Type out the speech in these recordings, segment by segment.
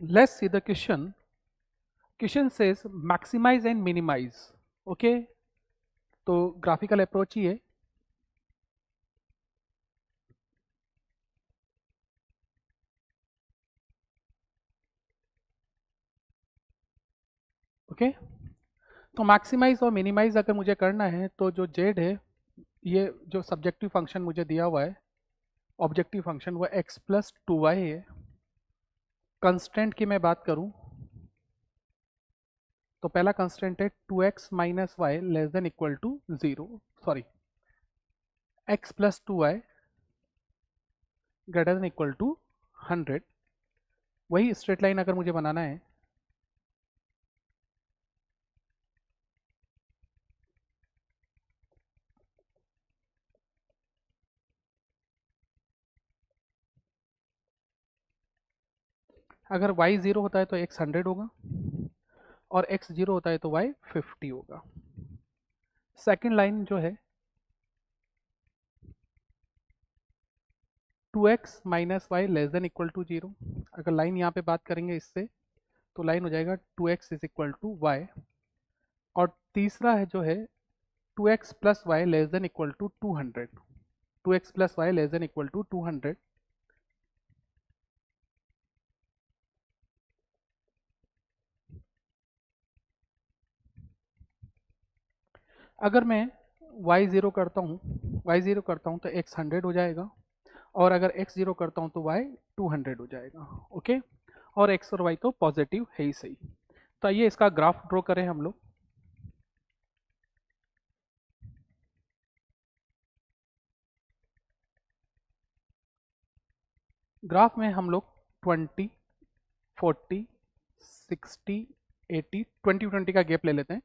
Let's see the question. Question says maximize and minimize. Okay, तो graphical approach ही है. Okay, तो maximise और minimise अगर मुझे करना है तो जो जेड है, ये जो सब्जेक्टिव फंक्शन मुझे दिया हुआ है, ऑब्जेक्टिव फंक्शन, वो x प्लस 2y है. कंस्टेंट की मैं बात करूं तो पहला कंस्टेंट है 2x minus y less than equal to 0, sorry x plus 2y greater than equal to 100. वही स्ट्रेट लाइन अगर मुझे बनाना है, अगर y 0 होता है तो x 100 होगा, और x 0 होता है तो y 50 होगा. सेकेंड लाइन जो है 2x minus y less than equal to 0. अगर लाइन यहाँ पे बात करेंगे इससे, तो लाइन हो जाएगा 2x is equal to Y. और तीसरा है जो है 2x plus y less than equal to 200. 2x plus y less than equal to 200. अगर मैं y0 करता हूँ तो x 100 हो जाएगा, और अगर x 0 करता हूँ तो y 200 हो जाएगा. ओके, और x और y तो पॉजिटिव है ही सही. तो आइए इसका ग्राफ ड्रॉ करें हम लोग. ग्राफ में हम लोग 20, 40, 60, 80, 20 का गैप ले लेते हैं.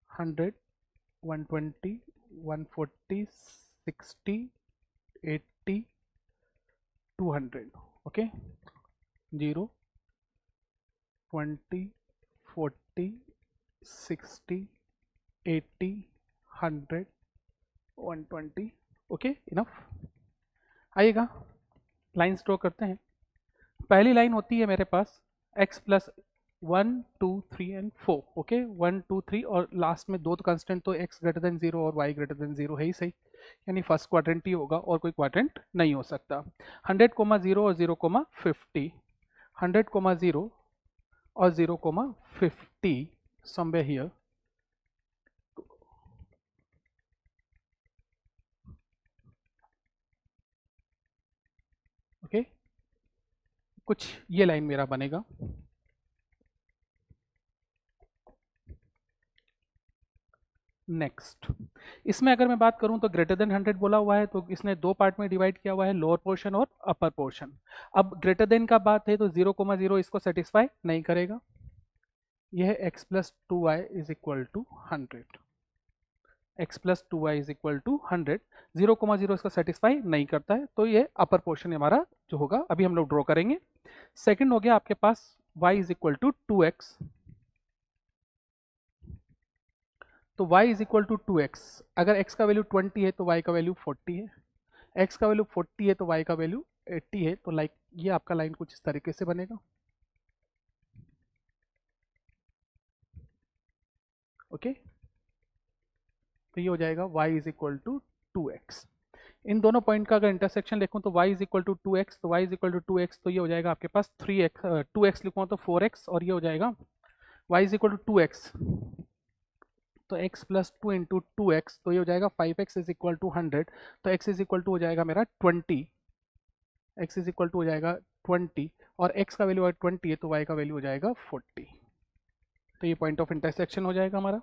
100, 120, 140, 60, 80, 200. ओके, 0, 20, 40, 60, 80, 100, 120. Okay, enough. आइएगा लाइन्स ड्रॉ करते हैं. पहली लाइन होती है मेरे पास x प्लस 1, 2, 3 एंड 4. ओके, 1, 2, 3, और लास्ट में दो कंस्टेंट तो x ग्रेटर देन 0 और y ग्रेटर देन 0 है ही सही, यानी फर्स्ट क्वाड्रेंट ही होगा और कोई क्वाड्रेंट नहीं हो सकता. 100, 0 और 0, 50. 100, 0 और 0, 50 somewhere here. ओके, कुछ ये लाइन मेरा बनेगा. नेक्स्ट, इसमें अगर मैं बात करूं तो ग्रेटर देन 100 बोला हुआ है, तो इसने दो पार्ट में डिवाइड किया हुआ है, लोअर पोर्शन और अपर पोर्शन. अब ग्रेटर देन का बात है तो 0, 0 इसको सेटिस्फाई नहीं करेगा. यह है x plus 2y is equal to 100. x plus 2y is equal to 100. 0, 0 इसका सेटिस्फाई नहीं करता है, तो ये अपर पोर्शन हमारा जो होगा अभी हम लोग ड्रॉ करेंगे. सेकेंड हो गया आपके पास y is equal to 2x. तो y is equal to 2x. अगर x का वैल्यू 20 है तो y का वैल्यू 40 है, x का वैल्यू 40 है तो y का वैल्यू 80 है. तो लाइक ये आपका लाइन कुछ इस तरीके से बनेगा. ओके, तो ये हो जाएगा y is equal to 2x. इन दोनों पॉइंट का अगर इंटरसेक्शन लिखूं तो y is equal to 2x, तो y is equal to 2x, तो ये हो जाएगा आपके पास 3x. 2x लिखूंगा तो 4x, और ये हो जाएगा y is equal to 2x, तो x प्लस 2 इंटू 2x, तो ये हो जाएगा 5x इज इक्वल टू 100. तो x इज इक्वल टू हो जाएगा मेरा 20. x इज इक्वल टू हो जाएगा 20, और x का वैल्यू 20 है तो y का वैल्यू हो जाएगा 40. तो ये पॉइंट ऑफ इंटरसेक्शन हो जाएगा हमारा.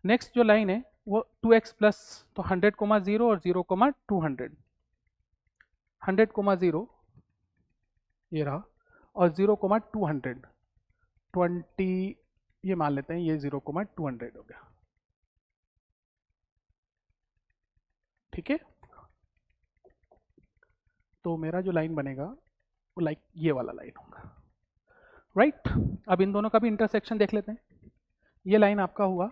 नेक्स्ट जो लाइन है वो 2x प्लस, तो 100, 0 और 0, 200. 100, 0 ये रहा, और 0, 200. 20 ये मान लेते हैं, ये 0, 200 हो गया. ठीक है, तो मेरा जो लाइन बनेगा वो लाइक ये वाला लाइन होगा. राइट, अब इन दोनों का भी इंटरसेक्शन देख लेते हैं. ये लाइन आपका हुआ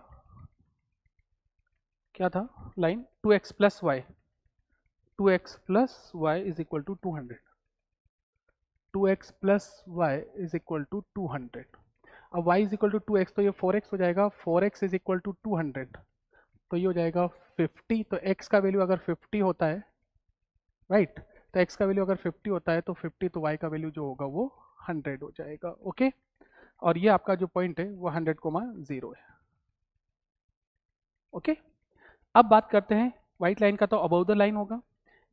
क्या था, line 2x plus y. 2x plus y is equal to 200. 2x plus y is equal to 200। अब y is equal to 2x तो ये 4x हो जाएगा, 4x इज इक्वल टू 200 तो ये हो जाएगा 50। तो x का वैल्यू अगर 50 होता है, राइट, तो x का वैल्यू अगर 50 होता है तो 50, तो y का वैल्यू जो होगा वो 100 हो जाएगा। ओके, और ये आपका जो पॉइंट है वो 100,0 है। ओके, अब बात करते हैं व्हाइट लाइन का, तो अबव द लाइन होगा।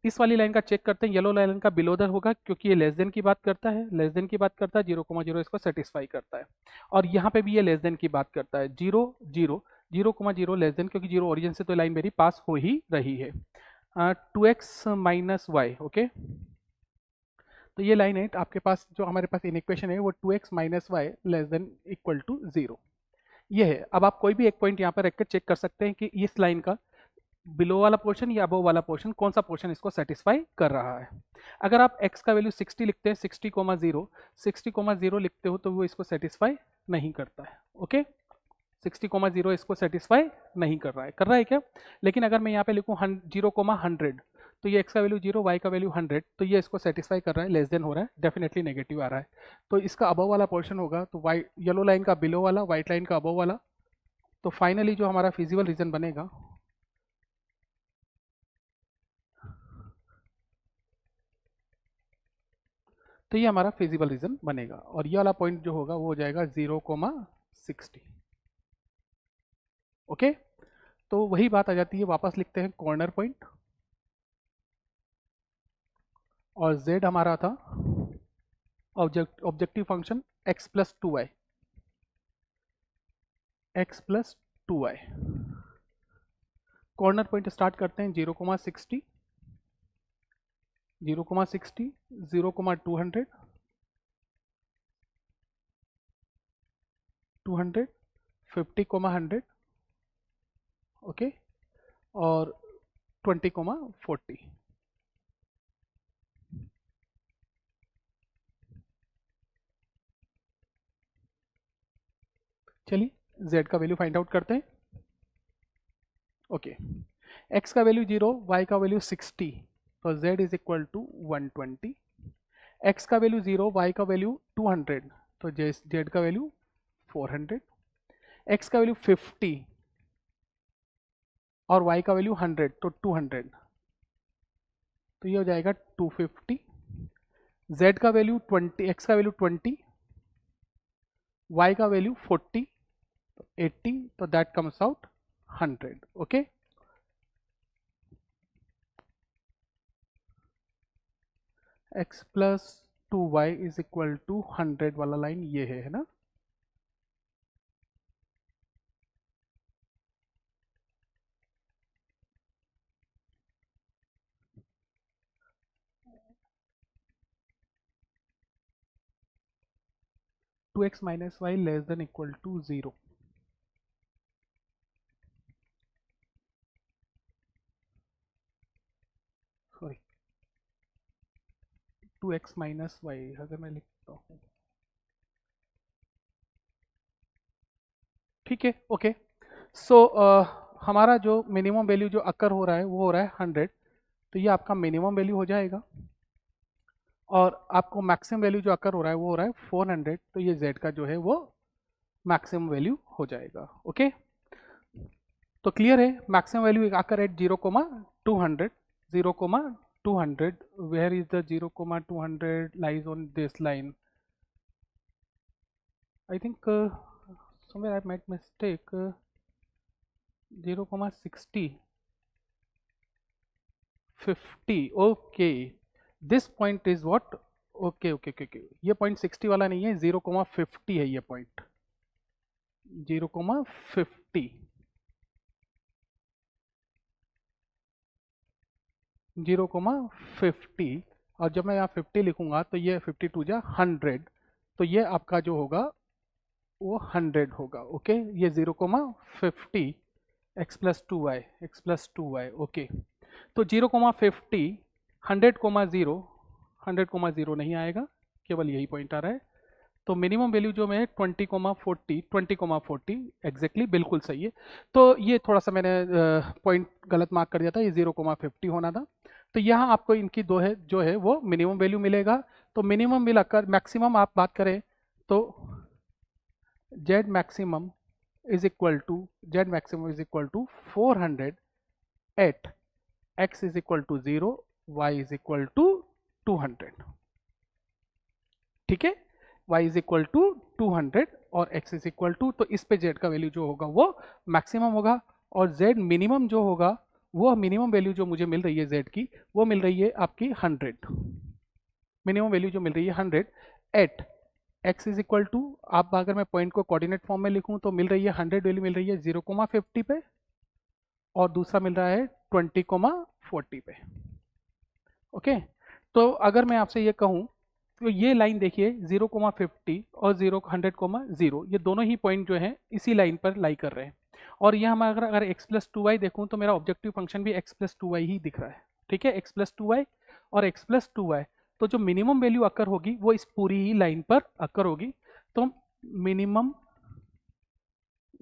इस वाली लाइन का चेक करते हैं, येलो लाइन का बिलो द होगा, क्योंकि ये लेस देन की बात करता है, लेस देन की बात करता है, 0,0 इसको सेटिस्फाई करता है। और यहाँ पे भी ये लेस देन की बात करता है, 0,0 लेस देन, क्योंकि 0 ओरिजिन से तो लाइन मेरी पास हो ही रही है। 2x माइनस वाई, ओके, तो ये लाइन है आपके पास, जो हमारे पास इन इक्वेशन है वो 2x minus y less than equal to 0 ये है। अब आप कोई भी एक पॉइंट यहाँ पर रख कर चेक कर सकते हैं कि इस लाइन का बिलो वाला पोर्शन या अबव वाला पोर्शन, कौन सा पोर्शन इसको सेटिस्फाई कर रहा है। अगर आप x का वैल्यू 60 लिखते हैं, 60,0 लिखते हो तो वो इसको सेटिस्फाई नहीं करता है। ओके, 60,0 इसको सेटिस्फाई नहीं कर रहा है क्या? लेकिन अगर मैं यहाँ पे लिखूँ 0,100 तो ये x का वैल्यू 0, y का वैल्यू 100, तो ये इसको सेटिस्फाई कर रहा है, लेस देन हो रहा है, डेफिनेटली नेगेटिव आ रहा है। तो इसका अबव वाला पोर्शन होगा, तो वाइट येलो लाइन का बिलो वाला, व्हाइट लाइन का अबव वाला। तो फाइनली जो हमारा फिजिबल रीजन बनेगा, तो ये हमारा फिजिबल रीजन बनेगा, और ये वाला पॉइंट जो होगा वो हो जाएगा 0,60। ओके, तो वही बात आ जाती है, वापस लिखते हैं कॉर्नर पॉइंट, और z हमारा था objective function x plus 2y, x plus 2y। Corner point start करते हैं 0,60, 0,60, 0,200, 200, 50,100, ओके, और 20,40। चलिए z का वैल्यू फाइंड आउट करते हैं। ओके, x का वैल्यू 0, y का वैल्यू 60, तो z is equal to 120। x का वैल्यू 0, y का वैल्यू 200, तो z का वैल्यू 400। x का वैल्यू 50 और y का वैल्यू 100, तो 200, तो ये हो जाएगा 250। z का वैल्यू 20, x का वैल्यू 20, y का वैल्यू 40, तो 80, तो that comes out 100। Okay, x plus 2y is equal to 100 वाला लाइन ये है ना। Two x minus y less than equal to 0। Sorry, 2x minus y अगर मैं लिखता हूँ, ठीक है। ओके, सो हमारा जो मिनिमम वैल्यू जो अकर हो रहा है वो हो रहा है 100, तो ये आपका मिनिमम वैल्यू हो जाएगा। और आपको मैक्सिमम वैल्यू जो अकर हो रहा है वो हो रहा है 400, तो ये z का जो है वो मैक्सिमम वैल्यू हो जाएगा। ओके, तो क्लियर है, मैक्सिमम वैल्यू आकर at 0,200, 0,200, where is the 0,200 lies on this line. I think somewhere I made mistake, 0,60, 50, okay, this point is what, okay, ये पॉइंट 60 वाला नहीं है, 0,50 है ये पॉइंट, 0,50, 0,50, और जब मैं यहाँ 50 लिखूंगा तो ये 52 जा 100, तो ये आपका जो होगा वो 100 होगा। ओके, ये 0,50 x plus 2y, x plus 2y। Okay, तो 0,50, 100,0, 100,0 नहीं आएगा, केवल यही पॉइंट आ रहा है। तो मिनिमम वैल्यू जो मैं 20,40, 20,40 एग्जैक्टली बिल्कुल सही है। तो ये थोड़ा सा मैंने पॉइंट गलत मार्क कर दिया था, ये 0,50 होना था। तो यहाँ आपको इनकी दो है जो है वो मिनिमम वैल्यू मिलेगा, तो मिनिमम विल अकर, मैक्सिमम आप बात करें तो Z maximum is equal to 400 at x is equal to 0, y is equal to 200। ठीक है, y इज इक्वल टू 200 और x इज इक्वल टू, तो इस पे z का वैल्यू जो होगा वो मैक्सिमम होगा, और z मिनिमम जो होगा वो मिनिमम वैल्यू जो मुझे मिल रही है z की, वो मिल रही है आपकी 100। मिनिमम वैल्यू जो मिल रही है 100 at x is equal to, आप अगर मैं पॉइंट को कोऑर्डिनेट फॉर्म में लिखूं तो मिल रही है 100 वैल्यू मिल रही है 0,50 पे, और दूसरा मिल रहा है 20,40 पे। ओके, तो अगर मैं आपसे ये कहूं तो ये लाइन देखिए 0,50 और 100,0, ये दोनों ही पॉइंट जो हैं इसी लाइन पर लाई कर रहे हैं, और ये हम अगर x प्लस 2y देखूं तो मेरा ऑब्जेक्टिव फंक्शन भी x प्लस 2y ही दिख रहा है। ठीक है, x प्लस 2y और x प्लस 2y, तो जो मिनिमम वैल्यू अकर होगी वो इस पूरी ही लाइन पर अकर होगी। तो minimum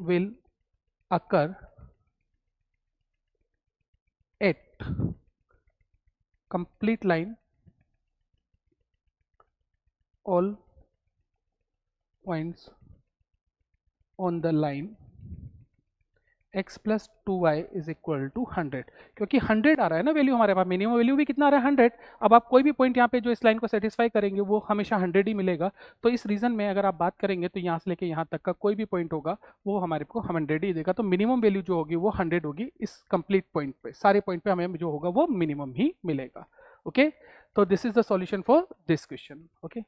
will occur at complete line all points on the line x plus 2y is equal to 100, क्योंकि 100 आ रहा है ना वैल्यू हमारे पास, मिनिमम वैल्यू भी कितना आ रहा है 100। अब आप कोई भी पॉइंट यहाँ पे जो इस लाइन को सेटिस्फाई करेंगे वो हमेशा 100 ही मिलेगा। तो इस रीजन में अगर आप बात करेंगे तो यहाँ से लेके यहाँ तक का कोई भी पॉइंट होगा वो हमारे को 100 ही देगा। तो मिनिमम वैल्यू जो होगी वो 100 होगी इस कंप्लीट पॉइंट पे, सारे पॉइंट पे हमें जो होगा वो मिनिमम ही मिलेगा। ओके, तो this is the solution for this question. Okay.